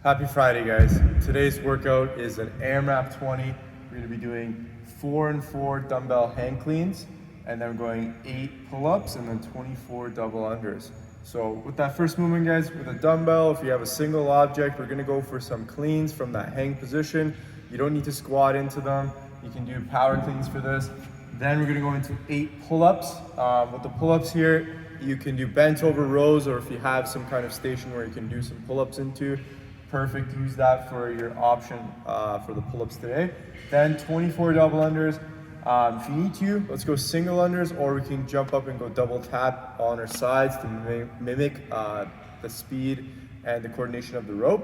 Happy Friday, guys. Today's workout is an AMRAP 20. We're going to be doing 4 and 4 dumbbell hang cleans, and then we're going 8 pull-ups and then 24 double unders. So with that first movement, guys, with a dumbbell, if you have a single object, we're going to go for some cleans from that hang position. You don't need to squat into them. You can do power cleans for this. Then we're going to go into 8 pull-ups. With the pull-ups here, you can do bent over rows, or if you have some kind of station where you can do some pull-ups into, perfect. Use that for your option for the pull-ups today. Then 24 double unders. If you need to, let's go single unders, or we can jump up and go double tap on our sides to mimic the speed and the coordination of the rope.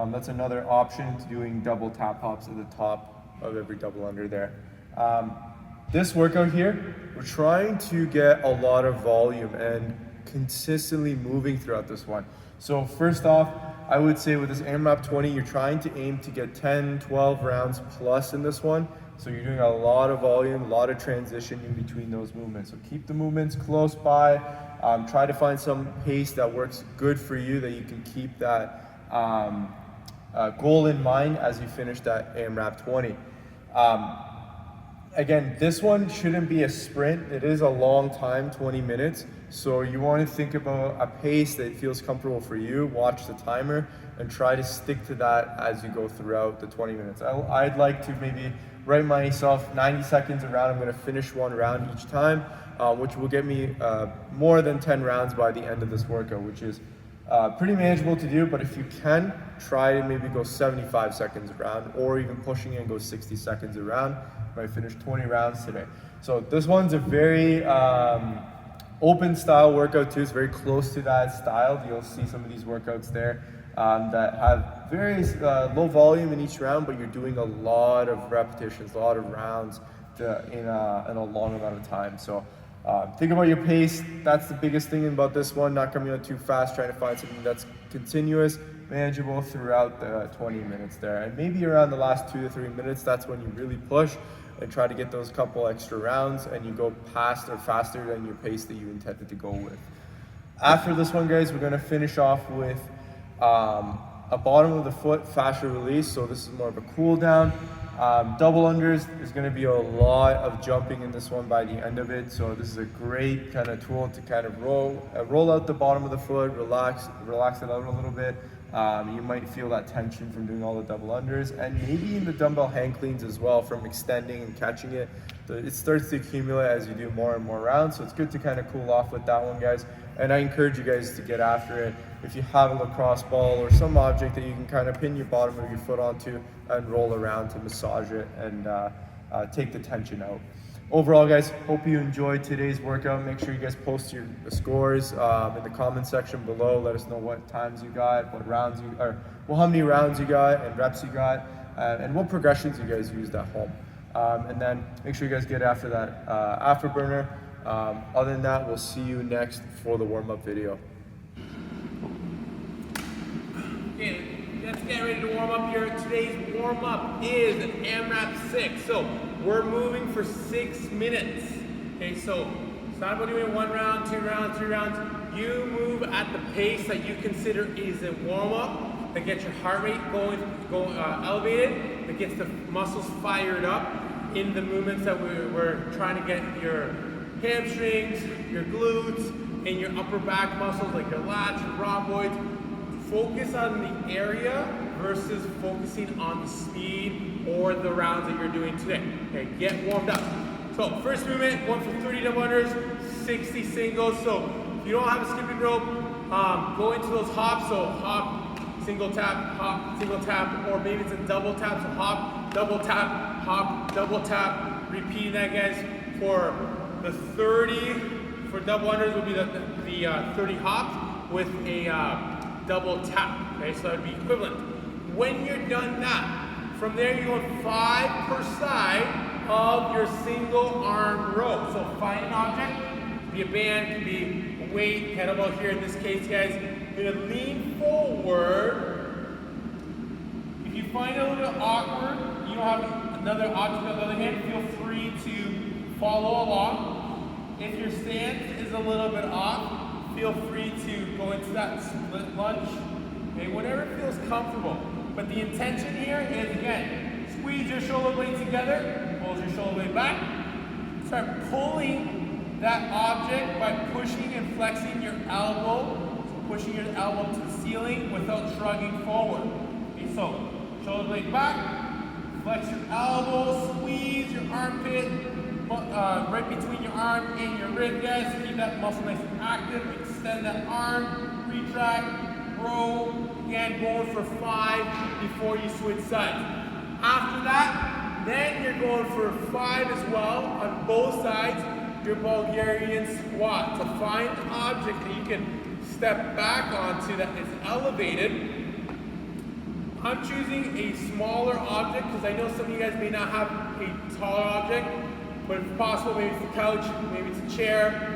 That's another option to doing double tap hops at the top of every double under there. This workout here, we're trying to get a lot of volume and consistently moving throughout this one. So first off, I would say with this AMRAP 20, you're trying to aim to get 10, 12 rounds plus in this one. So you're doing a lot of volume, a lot of transition in between those movements. So keep the movements close by. Try to find some pace that works good for you, that you can keep that goal in mind as you finish that AMRAP 20. Again, this one shouldn't be a sprint. It is a long time, 20 minutes. So you want to think about a pace that feels comfortable for you. Watch the timer and try to stick to that as you go throughout the 20 minutes. I'd like to maybe write myself 90 seconds a round. I'm going to finish one round each time, which will get me more than 10 rounds by the end of this workout, which is pretty manageable to do. But if you can, try to maybe go 75 seconds a round, or even pushing it and go 60 seconds a round. I finished 20 rounds today. So this one's a very open style workout too. It's very close to that style. You'll see some of these workouts there that have very low volume in each round, but you're doing a lot of repetitions, a lot of rounds in a long amount of time. So think about your pace. That's the biggest thing about this one, not coming out too fast, trying to find something that's continuous, manageable throughout the 20 minutes there. And maybe around the last 2 to 3 minutes, that's when you really push and try to get those couple extra rounds, and you go past or faster than your pace that you intended to go with. After this one, guys, we're gonna finish off with a bottom of the foot fascia release. So this is more of a cool down. Double unders, there's gonna be a lot of jumping in this one by the end of it. So this is a great kind of tool to kind of roll out the bottom of the foot, relax it out a little bit. You might feel that tension from doing all the double unders, and maybe in the dumbbell hang cleans as well from extending and catching it. It starts to accumulate as you do more and more rounds, so it's good to kind of cool off with that one, guys. And I encourage you guys to get after it. If you have a lacrosse ball or some object that you can kind of pin your bottom of your foot onto and roll around to massage it and take the tension out. Overall, guys, hope you enjoyed today's workout. Make sure you guys post your scores in the comment section below. Let us know what times you got, what rounds you, or well, how many rounds you got and reps you got, and what progressions you guys used at home. And then make sure you guys get after that afterburner. Other than that, we'll see you next for the warm-up video. Okay, let's get ready to warm up here. Today's warm-up is an AMRAP 6. So we're moving for 6 minutes. Okay, so it's not about doing 1 round, 2 rounds, 3 rounds. You move at the pace that you consider is a warm-up, that gets your heart rate going elevated, that gets the muscles fired up in the movements that we're trying to get your hamstrings, your glutes, and your upper back muscles like your lats, your rhomboids. Focus on the area versus focusing on the speed or the rounds that you're doing today. Okay, get warmed up. So first movement, 1 for 30 double unders, 60 singles. So if you don't have a skipping rope, go into those hops. So hop, single tap, or maybe it's a double tap. So hop, double tap, repeating that, guys. For the 30, for double unders would be the 30 hops with a double tap, okay, so that would be equivalent. When you're done that, from there you're going 5 per side of your single arm row. So find an object, could be a band, could be a weight, kettlebell here in this case, guys. You're gonna lean forward. If you find it a little bit awkward, you don't have another object on the other hand, feel free to follow along. If your stance is a little bit off, feel free to go into that split lunge Okay, whatever feels comfortable. But the intention here is, again, squeeze your shoulder blades together, pull your shoulder blade back, start pulling that object by pushing and flexing your elbow, so pushing your elbow to the ceiling without shrugging forward. Okay, so shoulder blade back, flex your elbow, squeeze your armpit, right between your arm and your rib, guys. Keep that muscle nice and active. Extend that arm, retract, row. Again, going for 5 before you switch sides. After that, then you're going for 5 as well on both sides, your Bulgarian squat. To find an object that you can step back onto that is elevated. I'm choosing a smaller object because I know some of you guys may not have a taller object, but if possible, maybe it's a couch, maybe it's a chair.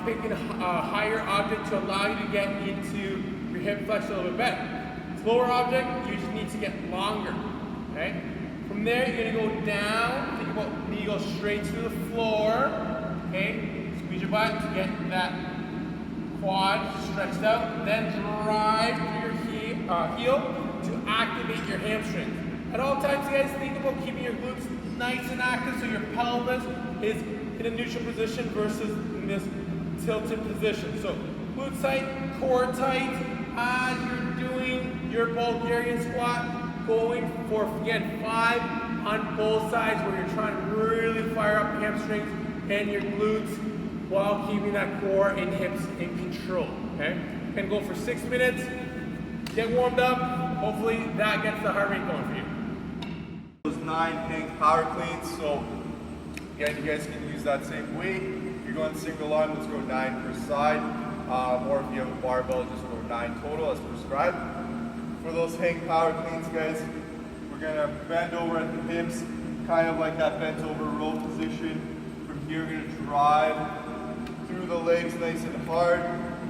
Picking a higher object to allow you to get into your hip flex a little bit better. Slower object, you just need to get longer. Okay? From there, you're gonna go down. Think about knee go straight to the floor. Okay? Squeeze your butt to get that quad stretched out. Then drive through your heel to activate your hamstrings. At all times, guys, think about keeping your glutes nice and active so your pelvis is in a neutral position versus in this tilted position. So glutes tight, core tight. As you're doing your Bulgarian squat, going for, again, 5 on both sides where you're trying to really fire up hamstrings and your glutes while keeping that core and hips in control, okay? And go for 6 minutes, get warmed up. Hopefully that gets the heart rate going for you. Those 9 hang power cleans, so again, you guys can use that same weight. If you're going single arm, let's go 9 per side. Or if you have a barbell, just go 9 total as prescribed. For those hang power cleans, guys, we're gonna bend over at the hips, kind of like that bent over row position. From here, we're gonna drive through the legs nice and hard.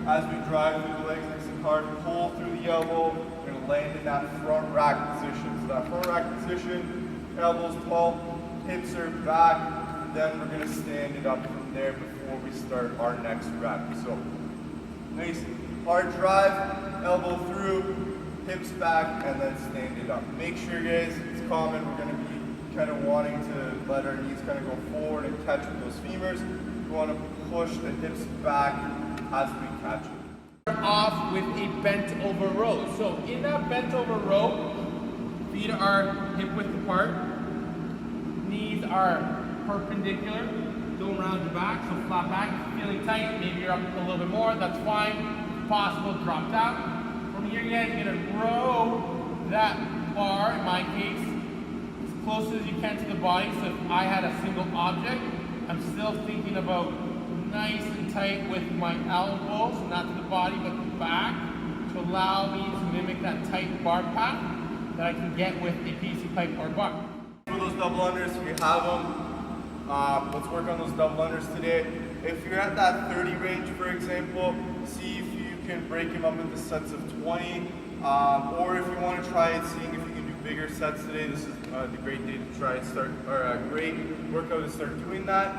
As we drive through the legs nice and hard, pull through the elbow. We're gonna land in that front rack position. So that front rack position, elbows tall, hips are back. Then we're gonna stand it up from there before we start our next rep. So nice hard drive, elbow through, hips back, and then stand it up. Make sure, guys, it's common. We're going to be kind of wanting to let our knees kind of go forward and catch with those femurs. We want to push the hips back as we catch it. Start off with a bent over row. So in that bent over row, feet are hip width apart, knees are perpendicular. Don't round your back, so flat back, feeling tight, maybe you're up a little bit more, that's fine. If possible, drop down. From here, guys, you're gonna row that bar, in my case, as close as you can to the body. So if I had a single object, I'm still thinking about nice and tight with my elbows, not to the body, but the back, to allow me to mimic that tight bar path that I can get with a PC pipe or bar. For those double unders, we have them. Let's work on those double unders today. If you're at that 30 range, for example, see if you can break them up into sets of 20. Or if you want to try it, seeing if you can do bigger sets today, this is the great day to try and start, or a great workout to start doing that.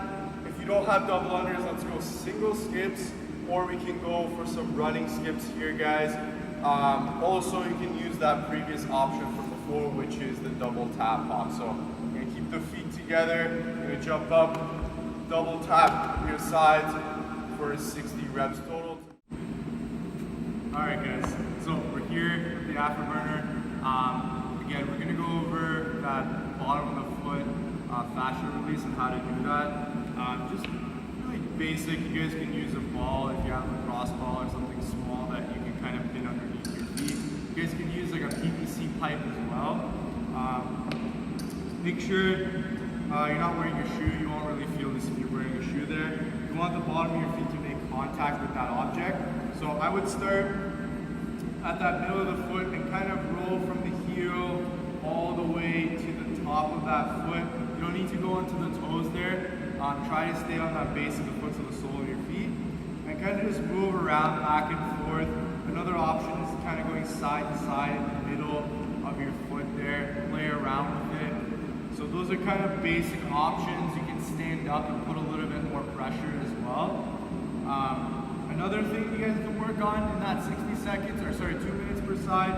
If you don't have double unders, let's go single skips, or we can go for some running skips here, guys. Also, you can use that previous option from before, which is the double tap hop. So you're gonna keep the feet together, you're gonna jump up, double tap your sides for 60 reps total. Alright guys, so we're here at the Afterburner. Again, we're gonna go over that bottom of the foot fascia release and how to do that. Just really basic. You guys can use a ball if you have a lacrosse ball or something small that you can kind of pin underneath your feet. You guys can use like a PVC pipe as well. Make sure you're not wearing your shoe. You won't really feel this if you're wearing a shoe there. You want the bottom of your feet to make contact with that object. So I would start at that middle of the foot and kind of roll from the heel all the way to the top of that foot. You don't need to go into the toes there. Try to stay on that base of the foot to the sole of your feet. And kind of just move around back and forth. Another option is kind of going side to side in the middle of your foot there. Play around with it. So those are kind of basic options. You can stand up and put a little bit more pressure as well. Another thing you guys can work on in that 60 seconds, or sorry, 2 minutes per side,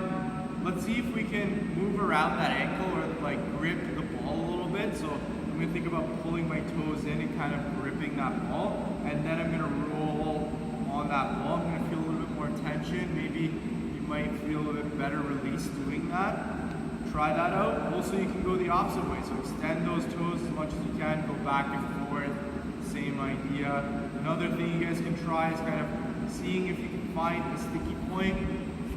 let's see if we can move around that ankle or like grip the ball a little bit. So I'm gonna think about pulling my toes in and kind of gripping that ball, and then I'm gonna roll on that ball. I'm gonna feel a little bit more tension. Maybe you might feel a little bit better release doing that. Try that out. Also, you can go the opposite way. So extend those toes as much as you can, go back and forth, same idea. Another thing you guys can try is kind of seeing if you can find a sticky point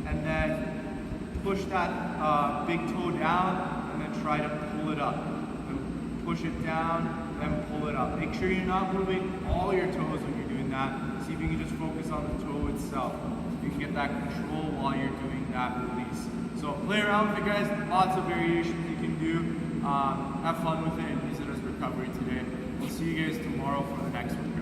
and then push that big toe down and then try to pull it up. And push it down, then pull it up. Make sure you're not moving all your toes when you're doing that. See if you can just focus on the toe itself. You can get that control while you're doing that release. So play around with it, guys. Lots of variations you can do. Have fun with it and use it as recovery today. We'll see you guys tomorrow for the next one.